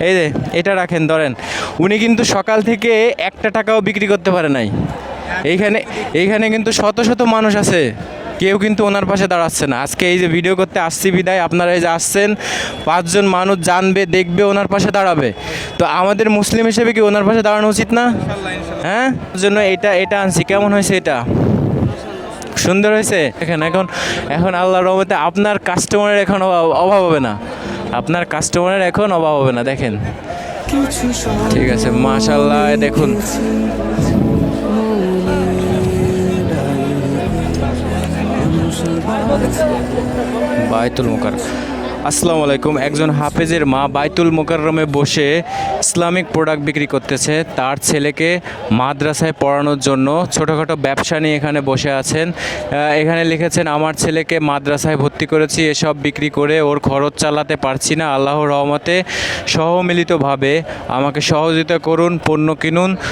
এই যে এটা রাখেন, ধরেন উনি কিন্তু সকাল থেকে একটা টাকাও বিক্রি করতে পারে নাই। এইখানে এইখানে কিন্তু শত শত মানুষ আছে, কেউ কিন্তু ওনার পাশে দাঁড়াচ্ছে না। আজকে এই যে ভিডিও করতে আসছি বিদায়, আপনারা এই যে আসছেন, 5 জন মানুষ জানবে, দেখবে, ওনার পাশে দাঁড়াবে। তো আমাদের মুসলিম হিসেবে কি ওনার পাশে দাঁড়ানো উচিত না? হ্যাঁ, ওর জন্য এটা এটা আনছি। কেমন হয়েছে এটা? সুন্দর হয়েছে। দেখেন এখন এখন আল্লাহর রহমতে আপনার কাস্টমারের এখন অভাব হবে না, আপনার কাস্টমারের এখন অভাব হবে না। দেখেন, ঠিক আছে, মাশাআল্লাহ। দেখুন বাইতুল মোকাররম। আসসালামু আলাইকুম। একজন হাফেজের মা বাইতুল মোকাররমে বসে ইসলামিক প্রোডাক্ট বিক্রি করতেছে তার ছেলেকে মাদ্রাসায় পড়ানোর জন্য। ছোটোখাটো ব্যবসা নিয়ে এখানে বসে আছেন। এখানে লিখেছেন, আমার ছেলেকে মাদ্রাসায় ভর্তি করেছি, এসব বিক্রি করে ওর খরচ চালাতে পারছি না, আল্লাহর রহমতে সহমিলিতভাবে আমাকে সহযোগিতা করুন, পণ্য কিনুন,